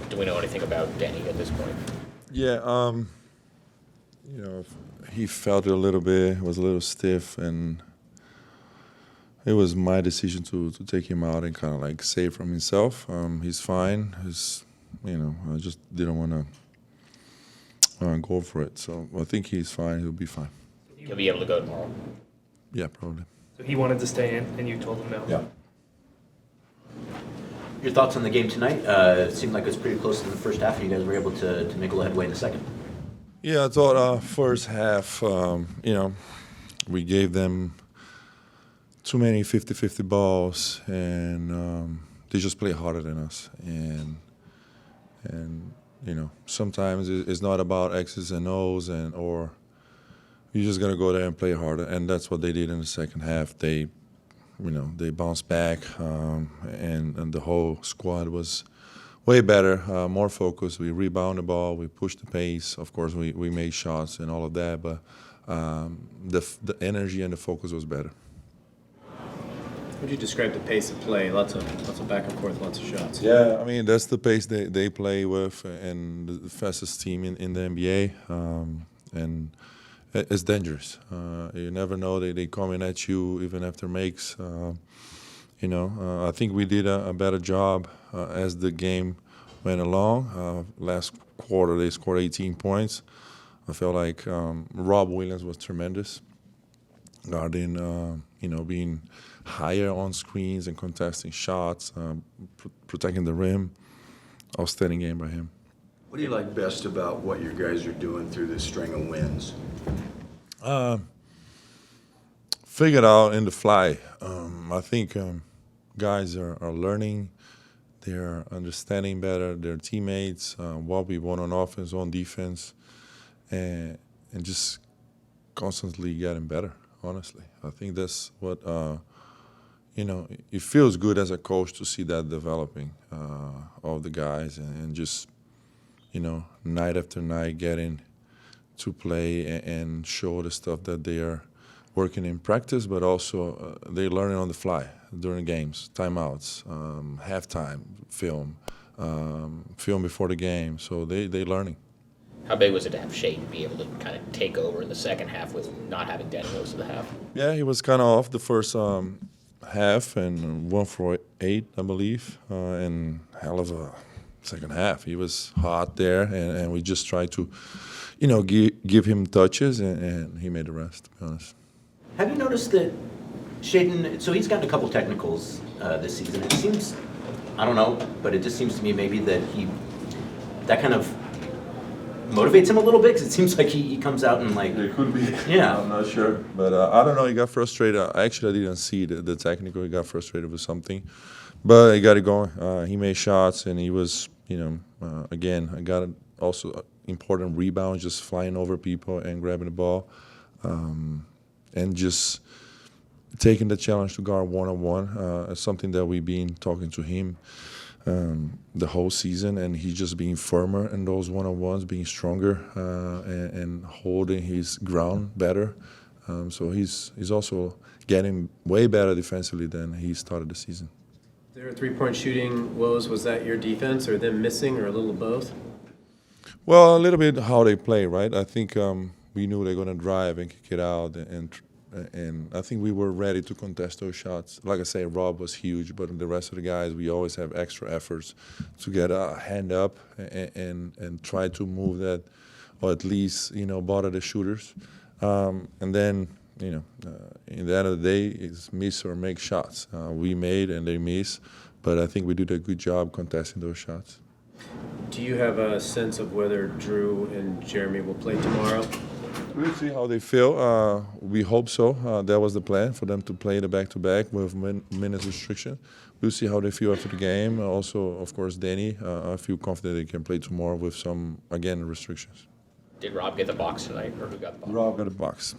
Do we know anything about Danny at this point? Yeah, he felt it a little bit, was a little stiff, and it was my decision to take him out and kind of like save from himself. He's fine. I just didn't want to go for it. So I think he's fine. He'll be fine. He'll be able to go tomorrow. Yeah, probably. So he wanted to stay in, and you told him no? Yeah. Your thoughts on the game tonight? It seemed like it was pretty close in the first half, and you guys were able to make a little headway in the second. Yeah, I thought first half, we gave them too many 50-50 balls, and they just play harder than us. And sometimes it's not about X's and O's, or you're just gonna go there and play harder. And that's what they did in the second half. They bounced back, and the whole squad was way better, more focused. We rebounded the ball, we pushed the pace. Of course, we made shots and all of that, but the energy and the focus was better. How would you describe the pace of play? Lots of back and forth, lots of shots. Yeah, I mean, that's the pace they play with, and the fastest team in the NBA, and it's dangerous. You never know, they coming at you even after makes. I think we did a better job as the game went along. Last quarter, they scored 18 points. I felt like Rob Williams was tremendous, guarding, being higher on screens and contesting shots, protecting the rim. Outstanding game by him. What do you like best about what you guys are doing through this string of wins? Figured out in the fly. I think guys are learning. They're understanding better their teammates, what we want on offense, on defense, and just constantly getting better, honestly. I think that's what, it feels good as a coach to see that developing of the guys and just, night after night getting to play and show the stuff that they are working in practice, but also they're learning on the fly during games, timeouts, halftime, film before the game. So they're learning. How big was it to have Shaden be able to kind of take over in the second half with not having Danny most of the half? Yeah, he was kind of off the first half and 1 for 8, I believe, and hell of a second half. He was hot there, and we just tried to, give him touches, and he made the rest, to be honest. Have you noticed that Shaden, so he's gotten a couple technicals this season. It seems, I don't know, but it just seems to me maybe that kind of motivates him a little bit, because it seems like he comes out and like... It could be. Yeah. I'm not sure. But I don't know, he got frustrated. Actually, I didn't see the technical. He got frustrated with something. But he got it going. He made shots, and he was, again, I got also important rebounds, just flying over people and grabbing the ball. And just taking the challenge to guard one-on-one. It's something that we've been talking to him the whole season, and he's just being firmer in those one-on-ones, being stronger and holding his ground better. So he's also getting way better defensively than he started the season. Their three-point shooting woes, was that your defense or them missing or a little of both? Well, a little bit how they play, right? I think we knew they were going to drive and kick it out, and I think we were ready to contest those shots. Like I say, Rob was huge, but the rest of the guys, we always have extra efforts to get a hand up and try to move that, or at least, bother the shooters. And then, in the end of the day, it's miss or make shots. We made and they miss, but I think we did a good job contesting those shots. Do you have a sense of whether Drew and Jeremy will play tomorrow? We'll see how they feel. We hope so. That was the plan, for them to play the back-to-back with minutes restriction. We'll see how they feel after the game. Also, of course, Danny, I feel confident they can play tomorrow with some, again, restrictions. Did Rob get the box tonight, or who got the box? Rob got a box.